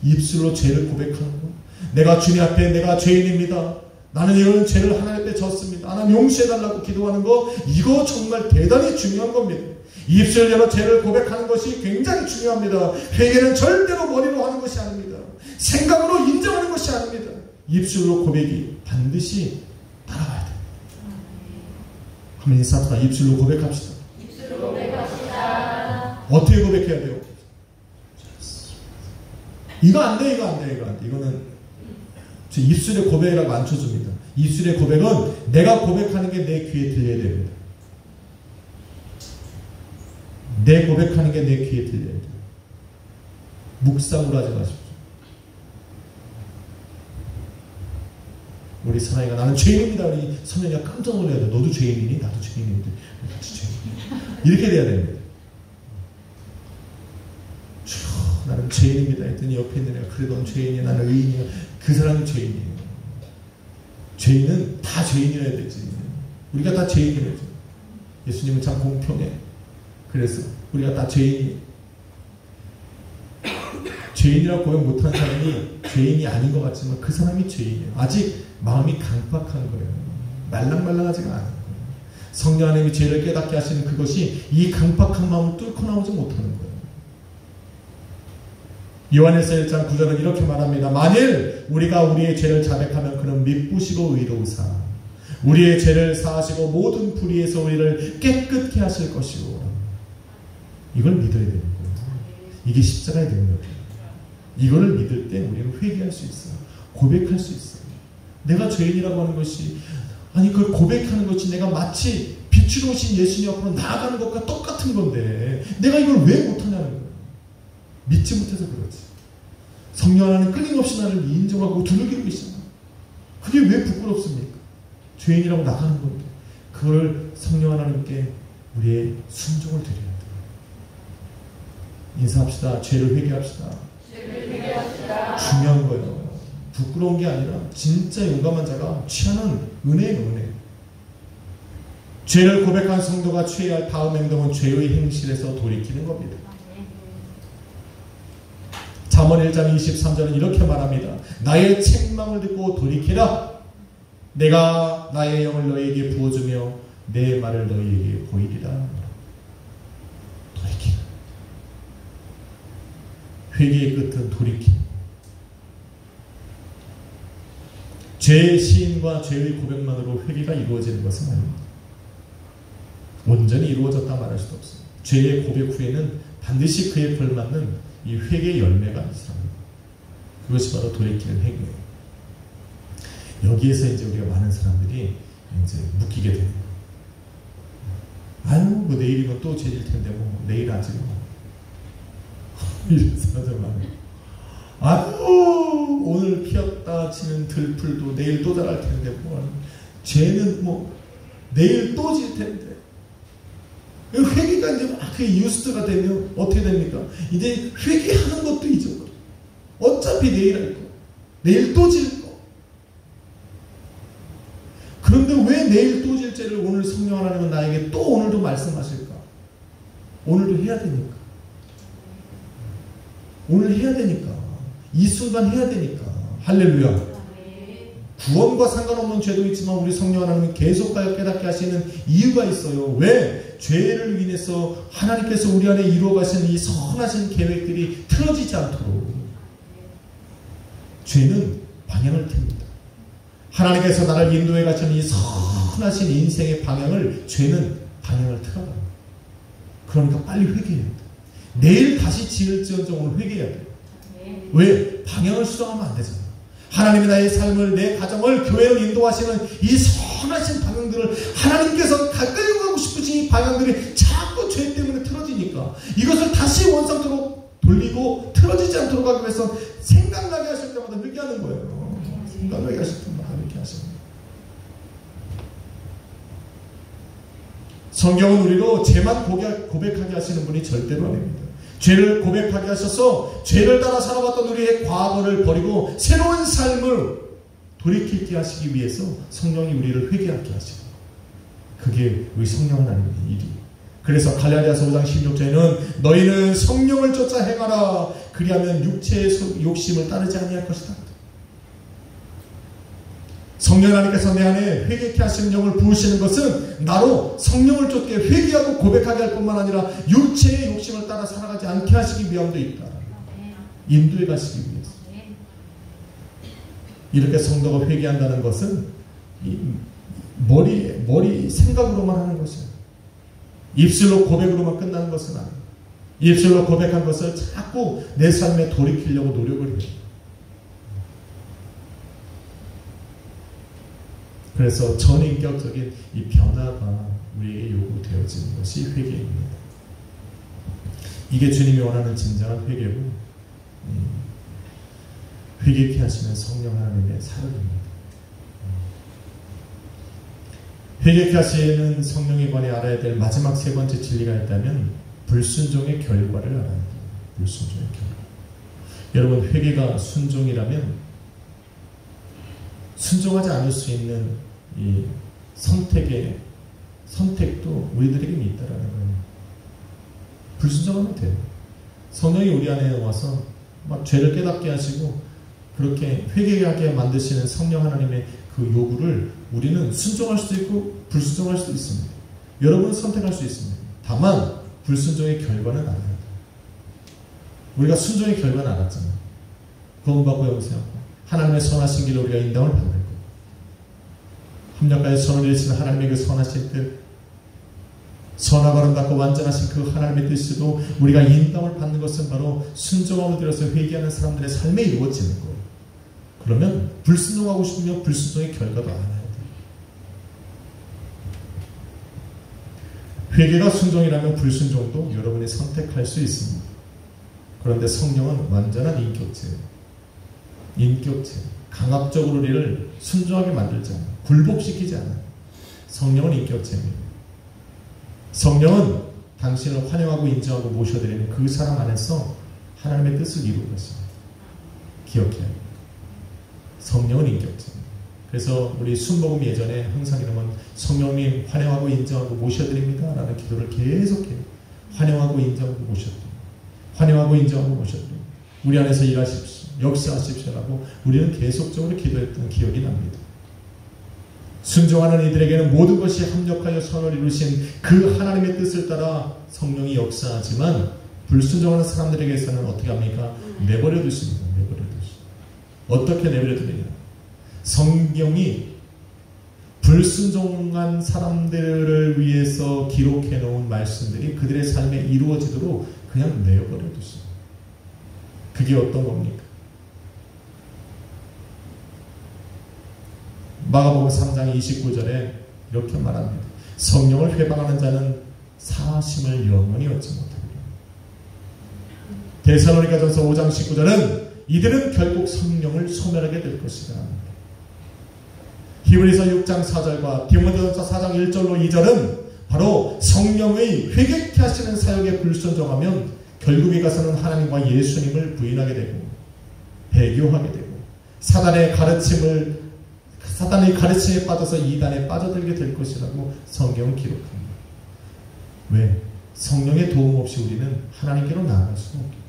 입술로 죄를 고백하는 것. 내가 주님 앞에 내가 죄인입니다. 나는 이런 죄를 하나님 앞에 졌습니다. 하나님 용서해달라고 기도하는 거 이거 정말 대단히 중요한 겁니다. 입술 열어 죄를 고백하는 것이 굉장히 중요합니다. 회개는 절대로 머리로 하는 것이 아닙니다. 생각으로 인정하는 것이 아닙니다. 입술로 고백이 반드시 따라와야 돼. 한번 인사합시다. 입술로 고백합시다. 입술로 고백합시다. 어떻게 고백해야 돼요? 이거 안 돼, 이거 안 돼, 이거 안 돼. 이거는 입술의 고백이라고 안 쳐줍니다. 입술의 고백은 내가 고백하는 게 내 귀에 들려야 됩니다. 내 고백하는 게 내 귀에 들려야 돼요. 묵상으로 하지 마십시오. 우리 사랑이가 나는 죄인입니다. 우리 선생님이 깜짝 놀라야 돼. 너도 죄인이니? 나도 죄인인데. 같이 죄인이야. 이렇게 돼야 됩니다. 나는 죄인입니다. 했더니 옆에 있는 애가 그래 넌 죄인이야. 나는 의인이야. 그 사람은 죄인이에요. 죄인은 다 죄인이어야 되지. 우리가 다 죄인이에요. 예수님은 참 공평해. 그래서 우리가 다 죄인이에요. 죄인이라고 고백 못하는 사람이 죄인이 아닌 것 같지만 그 사람이 죄인이에요. 아직 마음이 강박한 거예요. 말랑말랑하지가 않은 거예요. 성령 하나님이 죄를 깨닫게 하시는 그것이 이 강박한 마음을 뚫고 나오지 못하는 거예요. 요한일서 1장 9절은 이렇게 말합니다. 만일 우리가 우리의 죄를 자백하면 그는 미쁘시고 의로우사 우리의 죄를 사하시고 모든 불의에서 우리를 깨끗게 하실 것이고. 이걸 믿어야 되는 거예요. 이게 십자가의 능력이에요. 이거를 믿을 때 우리는 회개할 수 있어요. 고백할 수 있어요. 내가 죄인이라고 하는 것이 아니 그걸 고백하는 것이 내가 마치 빛으로 오신 예수님 앞으로 나아가는 것과 똑같은 건데 내가 이걸 왜 못하냐는 거예요. 믿지 못해서 그렇지. 성령 하나님 끊임없이 나를 인정하고 두들기고 계시잖아. 그게 왜 부끄럽습니까? 죄인이라고 나가는 건데 그걸 성령 하나님께 우리의 순종을 드려야 돼요. 인사합시다. 죄를 회개합시다. 중요한 거예요. 부끄러운 게 아니라 진짜 용감한 자가 취하는 은혜예요. 은혜. 죄를 고백한 성도가 취해야 할 다음 행동은 죄의 행실에서 돌이키는 겁니다. 잠언 1장 23절은 이렇게 말합니다. 나의 책망을 듣고 돌이키라. 내가 나의 영을 너희에게 부어주며 내 말을 너희에게 보이리라. 돌이키라. 회개의 끝은 돌이킴. 죄의 시인과 죄의 고백만으로 회개가 이루어지는 것은 아닙니다. 온전히 이루어졌다 말할 수도 없습니다. 죄의 고백 후에는 반드시 그에 걸맞는 이 회개의 열매가 있습니다. 그것이 바로 돌이키는 회개예요. 여기에서 이제 우리가 많은 사람들이 이제 묶이게 됩니다. 아유, 뭐 내일이면 또 죄질 텐데, 뭐 내일 아직 뭐. 이런 사람들 많아요. 아유, 오늘 피었다 치는 들풀도 내일 또 자랄 텐데, 뭐. 죄는 뭐 내일 또 질 텐데. 회개가 이제 막 그게 유스트가 되면 어떻게 됩니까? 이제 회개하는 것도 잊어버려. 어차피 내일 할 거. 내일 또 질 거. 그런데 왜 내일 또 질 죄를 오늘 성령 하나님은 나에게 또 오늘도 말씀하실까? 오늘도 해야 되니까. 오늘 해야 되니까. 이 순간 해야 되니까. 할렐루야. 구원과 상관없는 죄도 있지만 우리 성령 하나님은 계속하여 깨닫게 하시는 이유가 있어요. 왜? 죄를 인해서 하나님께서 우리 안에 이루어 가시는 이 선하신 계획들이 틀어지지 않도록. 죄는 방향을 틉니다. 하나님께서 나를 인도해 가시는 이 선하신 인생의 방향을 죄는 방향을 틀어갑니다. 그러니까 빨리 회개해야 돼요. 내일 다시 지을지언정 오늘 회개해야 돼요. 왜? 방향을 수정하면 안 되잖아요. 하나님이 나의 삶을, 내 가정을, 교회를 인도하시는 이 선하신 방향들을 하나님께서 가까이 가고 싶으신 이 방향들이 자꾸 죄 때문에 틀어지니까 이것을 다시 원상태로 돌리고 틀어지지 않도록 하기 위해서 생각나게 하실 때마다 회개하는 거예요. 생각나게 하실 때마다 회개하시는 거예요. 성경은 우리로 죄만 고백하게 하시는 분이 절대로 아닙니다. 죄를 고백하게 하셔서 죄를 따라 살아왔던 우리의 과거를 버리고 새로운 삶을 돌이키게 하시기 위해서 성령이 우리를 회개하게 하시고 그게 우리 성령 하나님의 일이에요. 그래서 갈라디아서 5장 16절에는 너희는 성령을 쫓아 행하라 그리하면 육체의 욕심을 따르지 아니할 것이다. 성령 하나님께서 내 안에 회개케 하시는 영을 부으시는 것은 나로 성령을 쫓게 회개하고 고백하게 할 뿐만 아니라 육체의 욕심을 따라 살아가지 않게 하시기 위함도 있다. 인도해 가시기 위해서. 이렇게 성도가 회개한다는 것은 머리 생각으로만 하는 것이야. 입술로 고백으로만 끝나는 것은 아니야. 입술로 고백한 것을 자꾸 내 삶에 돌이키려고 노력을 해요. 그래서 전인격적인 이 변화가 우리에게 요구되어지는 것이 회개입니다. 이게 주님이 원하는 진정한 회개고 회개케 하시는 성령 하나님의 사역입니다. 회개케 하시는 성령에 관해 알아야 될 마지막 세 번째 진리가 있다면 불순종의 결과를 알아야 합니다. 불순종의 결과. 여러분, 회개가 순종이라면 순종하지 않을 수 있는 이 선택도 우리들에게 있다라는 거예요. 불순종하면 돼요. 성령이 우리 안에 와서 막 죄를 깨닫게 하시고 그렇게 회개하게 만드시는 성령 하나님의 그 요구를 우리는 순종할 수도 있고 불순종할 수도 있습니다. 여러분은 선택할 수 있습니다. 다만 불순종의 결과는 알아요. 우리가 순종의 결과는 알았잖아요. 구원받고 영생하고 하나님의 선하신 길로 우리가 인당을 받는 것. 합력하여 선을 일으키는 하나님의 그 선하신 뜻, 선하고 아름답고 완전하신 그 하나님의 뜻에도 우리가 인당을 받는 것은 바로 순종함을 들여서 회개하는 사람들의 삶에 이루어지는 거예요. 그러면 불순종하고 싶으면 불순종의 결과도 알아야 돼요. 회개가 순종이라면 불순종도 여러분이 선택할 수 있습니다. 그런데 성령은 완전한 인격체예요. 인격체. 강압적으로 우리를 순종하게 만들지 않아요. 굴복시키지 않아요. 성령은 인격체입니다. 성령은 당신을 환영하고 인정하고 모셔드리는 그 사람 안에서 하나님의 뜻을 이루는 것입니다. 기억해야 합니다. 성령은 인격체입니다. 그래서 우리 순복음 예전에 항상 이러면 성령님 환영하고 인정하고 모셔드립니다 라는 기도를 계속해요. 환영하고 인정하고 모셔드립니다. 환영하고 인정하고 모셔드립니다. 우리 안에서 일하십시오. 역사하십시오라고 우리는 계속적으로 기도했던 기억이 납니다. 순종하는 이들에게는 모든 것이 합력하여 선을 이루신 그 하나님의 뜻을 따라 성령이 역사하지만 불순종하는 사람들에게서는 어떻게 합니까? 내버려 두십니다. 내버려 두십니다. 어떻게 내버려 두느냐? 성경이 불순종한 사람들을 위해서 기록해 놓은 말씀들이 그들의 삶에 이루어지도록 그냥 내버려 두십니다. 그게 어떤 겁니까? 마가복음 3장 29절에 이렇게 말합니다. 성령을 회방하는 자는 사심을 영원히 얻지 못하리라. 데살로니가전서 5장 19절은 이들은 결국 성령을 소멸하게 될 것이라 합니다. 히브리서 6장 4절과 디모데전서 4장 1절로 2절은 바로 성령의 회개케 하시는 사역에 불순종하면 결국에 가서는 하나님과 예수님을 부인하게 되고 배교하게 되고 사단의 가르침에 빠져서 이단에 빠져들게 될 것이라고 성경은 기록합니다. 왜? 성령의 도움 없이 우리는 하나님께로 나아갈 수가 없기 때문에.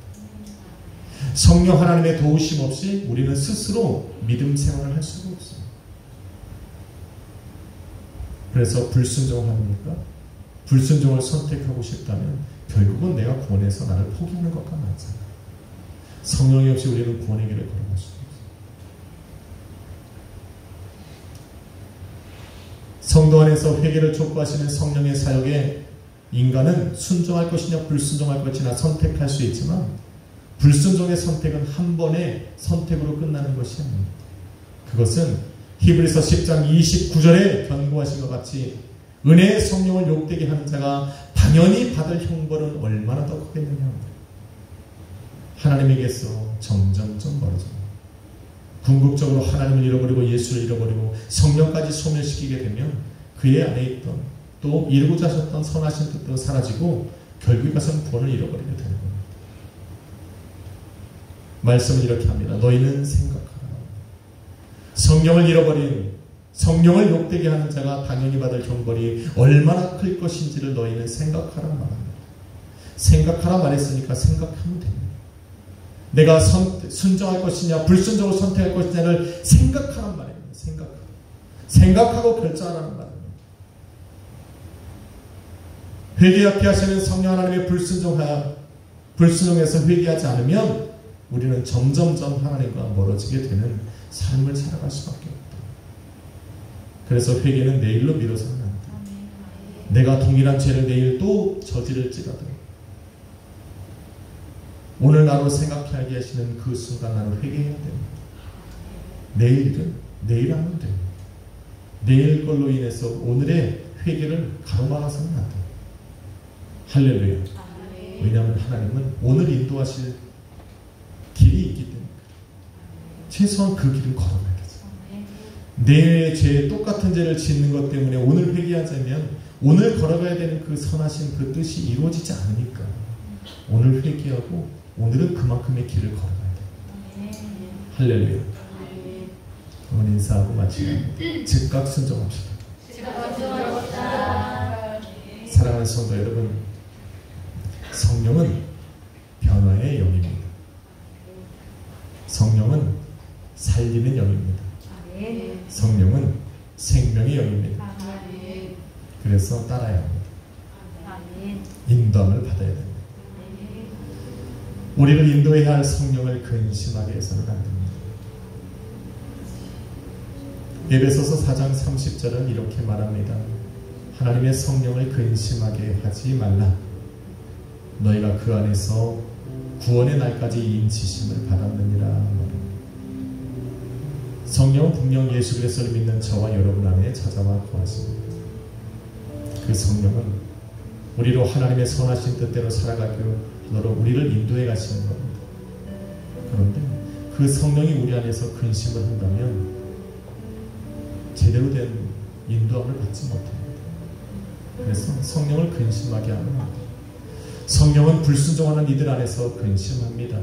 성령 하나님의 도우심 없이 우리는 스스로 믿음 생활을 할 수가 없습니다. 그래서 불순종합니까? 불순종을 선택하고 싶다면 결국은 내가 구원해서 나를 포기하는 것과 같잖아요. 성령이 없이 우리는 구원의 길을 걸어갈 수 없습니다. 성도 안에서 회개를 촉구하시는 성령의 사역에 인간은 순종할 것이냐 불순종할 것이냐 선택할 수 있지만 불순종의 선택은 한 번의 선택으로 끝나는 것이 아닙니다. 그것은 히브리서 10장 29절에 경고하신 것 같이 은혜의 성령을 욕되게 하는 자가 당연히 받을 형벌은 얼마나 더 크겠느냐. 하나님에게서 점점점 멀어집니다. 궁극적으로 하나님을 잃어버리고 예수를 잃어버리고 성령까지 소멸시키게 되면 그의 안에 있던 또 이루고자 하셨던 선하신 뜻도 사라지고 결국에 가서는 구원을 잃어버리게 되는 겁니다. 말씀은 이렇게 합니다. 너희는 생각하라. 성령을 잃어버린 성령을 욕되게 하는 자가 당연히 받을 형벌이 얼마나 클 것인지를 너희는 생각하라 말합니다. 생각하라 말했으니까 생각하면 됩니다. 내가 순종할 것이냐 불순종을 선택할 것이냐를 생각하란 말입니다. 생각하고 결정하라는 말입니다. 회개하게 하시는 성령 하나님의 불순종해서 회개하지 않으면 우리는 점점점 하나님과 멀어지게 되는 삶을 살아갈 수밖에 없다. 그래서 회개는 내일로 미뤄서는 안 돼. 내가 동일한 죄를 내일 또 저지를지라도 오늘 나로 생각하게 하시는 그 순간 나는 회개해야 됩니다. 내일은 내일 하면 돼요. 내일 걸로 인해서 오늘의 회개를 가로막아서는 안 돼요. 할렐루야. 왜냐하면 하나님은 오늘 인도하실 길이 있기 때문에 최소한 그 길을 걸어가야죠. 내일의 죄, 똑같은 죄를 짓는 것 때문에 오늘 회개하자면 오늘 걸어가야 되는 그 선하신 그 뜻이 이루어지지 않으니까 오늘 회개하고 오늘은 그만큼의 길을 걸어가야 돼요. 할렐루야. 오늘 인사하고 마치면 즉각 순종합시다. 사랑하는 성도 여러분, 성령은 변화의 영입니다. 성령은 살리는 영입니다. 성령은 생명의 영입니다. 그래서 따라야 합니다. 인도함을 받아야 됩니다. 우리를 인도해야 할 성령을 근심하게 해서는 안 됩니다. 에베소서 4장 30절은 이렇게 말합니다. 하나님의 성령을 근심하게 하지 말라. 너희가 그 안에서 구원의 날까지 인치심을 받았느니라. 성령은 분명 예수 그리스도를 믿는 저와 여러분 안에 찾아와 거하십니다. 그 성령은 우리로 하나님의 선하신 뜻대로 살아가도록 우리를 인도해 가시는 겁니다. 그런데 그 성령이 우리 안에서 근심을 한다면 제대로 된 인도함을 받지 못합니다. 그래서 성령을 근심하게 하는 겁니다. 성령은 불순종하는 이들 안에서 근심합니다.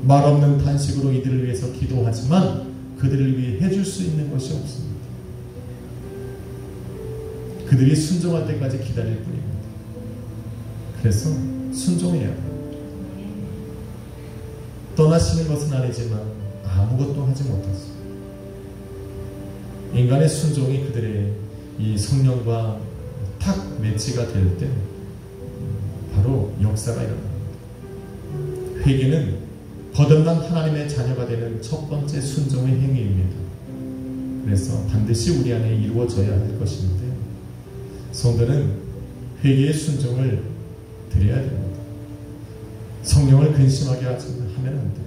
말 없는 탄식으로 이들을 위해서 기도하지만 그들을 위해 해줄 수 있는 것이 없습니다. 그들이 순종할 때까지 기다릴 뿐입니다. 그래서 순종해야 합니다. 떠나시는 것은 아니지만 아무것도 하지 못했습니다. 인간의 순종이 그들의 이 성령과 탁 매치가 될 때 바로 역사가 일어납니다. 회개는 거듭난 하나님의 자녀가 되는 첫 번째 순종의 행위입니다. 그래서 반드시 우리 안에 이루어져야 할 것인데 성도는 회개의 순종을 드려야 됩니다. 성령을 근심하게 하면 안 돼요.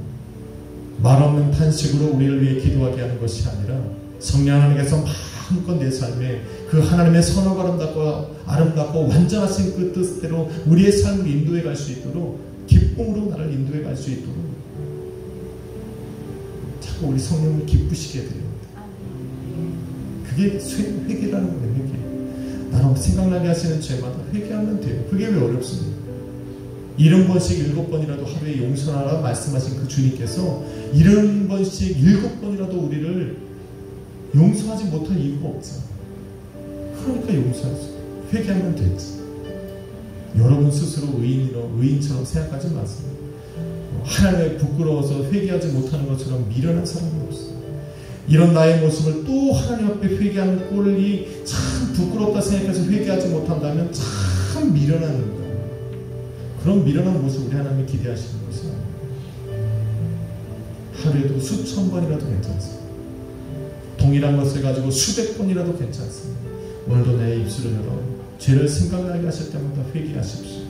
말 없는 탄식으로 우리를 위해 기도하게 하는 것이 아니라 성령 하나님께서 마음껏 내 삶에 그 하나님의 선하고 아름답고 완전하신 그 뜻대로 우리의 삶을 인도해 갈 수 있도록 기쁨으로 나를 인도해 갈 수 있도록 자꾸 우리 성령을 기쁘시게 해야 됩니다. 그게 회개라는 거예요. 회개. 나는 생각나게 하시는 죄마다 회개하면 돼요. 그게 왜 어렵습니까? 70번씩 7번이라도 하루에 용서하라 말씀하신 그 주님께서 70번씩 7번이라도 우리를 용서하지 못할 이유가 없죠. 그러니까 용서하죠. 회개하면 되지. 여러분 스스로 의인처럼 생각하지 마세요. 하나님의 부끄러워서 회개하지 못하는 것처럼 미련한 사람은 없어요. 이런 나의 모습을 또 하나님 앞에 회개하는 꼴이 참 부끄럽다 생각해서 회개하지 못한다면 참 미련한 거예요. 그런 미련한 모습 우리 하나님이 기대하시는 것이 아니에요. 하루에도 수천 번이라도 괜찮습니다. 동일한 것을 가지고 수백 번이라도 괜찮습니다. 오늘도 내 입술을 열어 죄를 생각나게 하실 때마다 회개하십시오.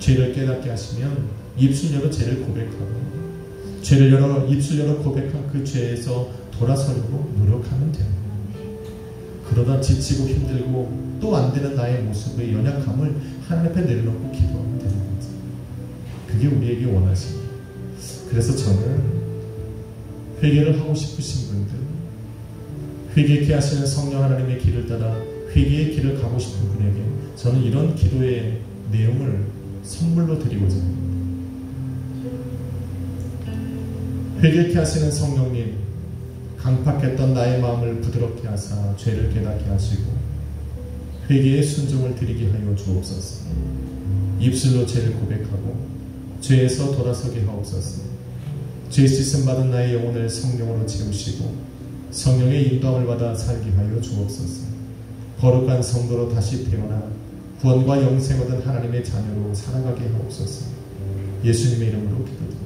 죄를 깨닫게 하시면 입술 열어 죄를 고백하고 죄를 열어 입술 열어 고백한 그 죄에서 돌아서려고 노력하면 됩니다. 그러다 지치고 힘들고 또 안 되는 나의 모습의 연약함을 하나님 앞에 내려놓고 기도하면 되는 거죠. 그게 우리에게 원하십니다. 그래서 저는 회개를 하고 싶으신 분들, 회개케 하시는 성령 하나님의 길을 따라 회개의 길을 가고 싶은 분에게 저는 이런 기도의 내용을 선물로 드리고자 합니다. 회개케 하시는 성령님, 강팍했던 나의 마음을 부드럽게 하사 죄를 깨닫게 하시고 회개의 순종을 드리게 하여 주옵소서. 입술로 죄를 고백하고 죄에서 돌아서게 하옵소서. 죄 씻음 받은 나의 영혼을 성령으로 채우시고 성령의 인도함을 받아 살게 하여 주옵소서. 거룩한 성도로 다시 태어나 구원과 영생 얻은 하나님의 자녀로 살아가게 하옵소서. 예수님의 이름으로 기도드립니다.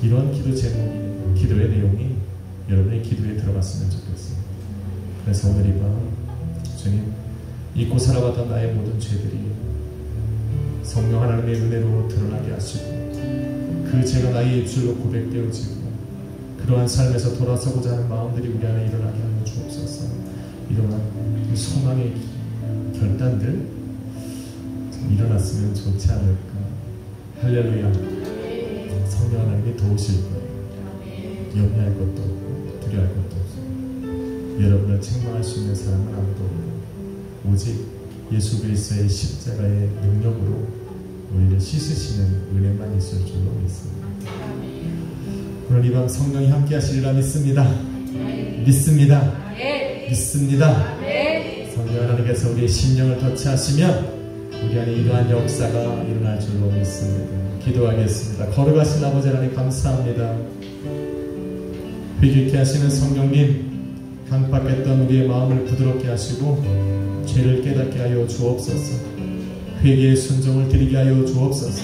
이런 기도 제목이, 기도의 내용이 여러분의 기도에 들어갔으면 좋겠습니다. 그래서 오늘 이 밤 주님 잊고 살아갔던 나의 모든 죄들이 성령 하나님의 은혜로 드러나게 하시고 그 죄가 나의 입술로 고백되어지고 그러한 삶에서 돌아서고자 하는 마음들이 우리 안에 일어나게 하여 주옵소서. 이러한 소망의 결단들 일어났으면 좋지 않을까. 할렐루야. 성령 하나님이 도우실 거예요. 염려할 것도 없고 두려워할 것도 없고 여러분을 책망할 수 있는 사람은 아무도 없고 오직 예수 그리스도의 십자가의 능력으로 우리를 씻으시는 은혜만 있을 줄로 믿습니다. 오늘 이 밤 성령이 함께 하시리라 믿습니다. 믿습니다. 믿습니다. 성령 하나님께서 우리의 심령을 터치하시면 우리 안에 이러한 역사가 일어날 줄로 믿습니다. 기도하겠습니다. 거룩하신 아버지 하나님 감사합니다. 회개케 하시는 성령님, 강팍했던 우리의 마음을 부드럽게 하시고 죄를 깨닫게 하여 주옵소서. 회개의 순종을 드리게 하여 주옵소서.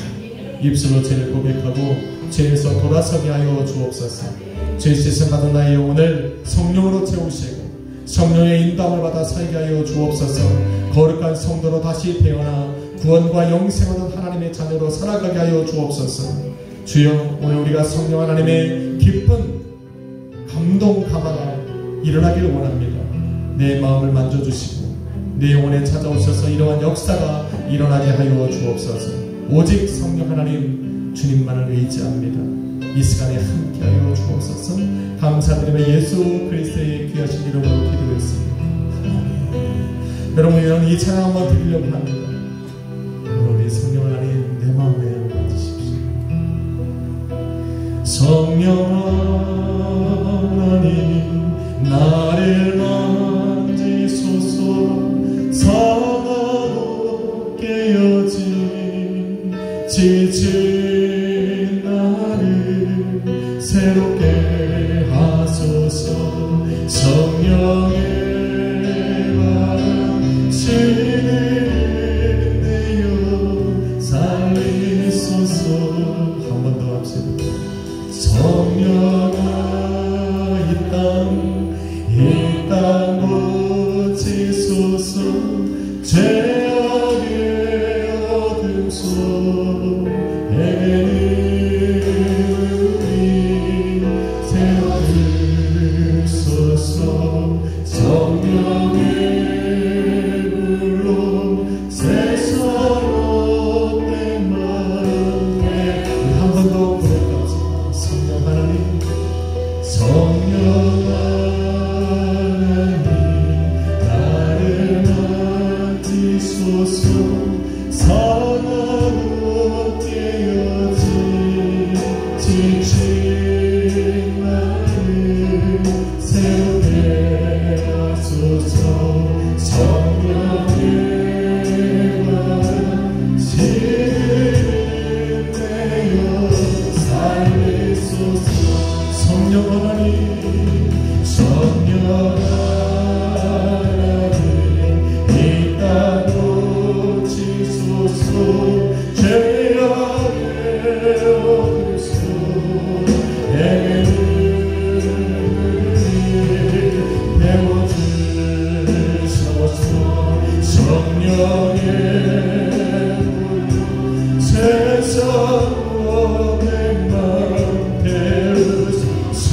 입술로 죄를 고백하고 죄에서 돌아서게 하여 주옵소서. 죄 씻음 받은 나의 영혼을 성령으로 채우시고 성령의 인도함을 받아 살게 하여 주옵소서. 거룩한 성도로 다시 태어나 구원과 영생을 얻은 하나님의 자녀로 살아가게 하여 주옵소서. 주여, 오늘 우리가 성령 하나님의 기쁜 감동 감화가 일어나기를 원합니다. 내 마음을 만져주시고 내 영혼에 찾아오셔서 이러한 역사가 일어나게 하여 주옵소서. 오직 성령 하나님 주님만을 의지합니다. 이 시간에 함께하여 주옵소서. 감사드리며 예수 그리스도의 귀하신 이름으로 기도했습니다. 여러분, 이런 이 찬양 한번 드리려고 합니다. 우리 성령 하나님 내 마음에 만드십시오. 성령 하나님 나를 만지소서. 상하고 깨어진 지친 나를 새롭게 하소서. 성령의 바람 신을 내어 살리소서. 한 번 더 합시다. 성령아 이 땅 고치소서. 죄악의 어둠 속에는 우리 세워주소서. 성령의 불로 새삼롯된 마음에 한 번 더 부르까지. 성령 하나님, 성령 하나님 나를 만지소서. 상하고 깨어진 지친 나를 새롭게 하소서. 성령의 바람 신을 내어 살리소서. 성령 하나님, 성령 하나님 이 땅 고치소서. 죄악의 어둠 속에는 배워주소서. 성령의 불로 세상 오랜 맘 태우소서.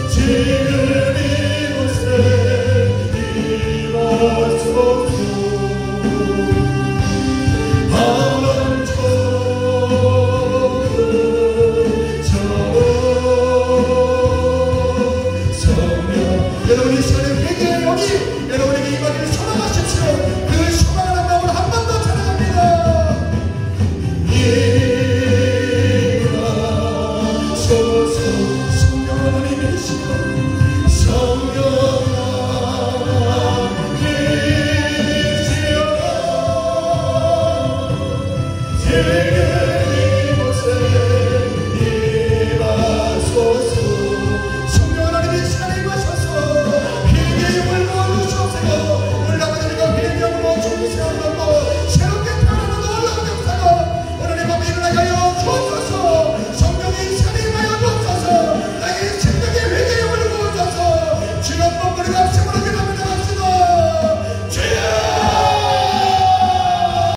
지금이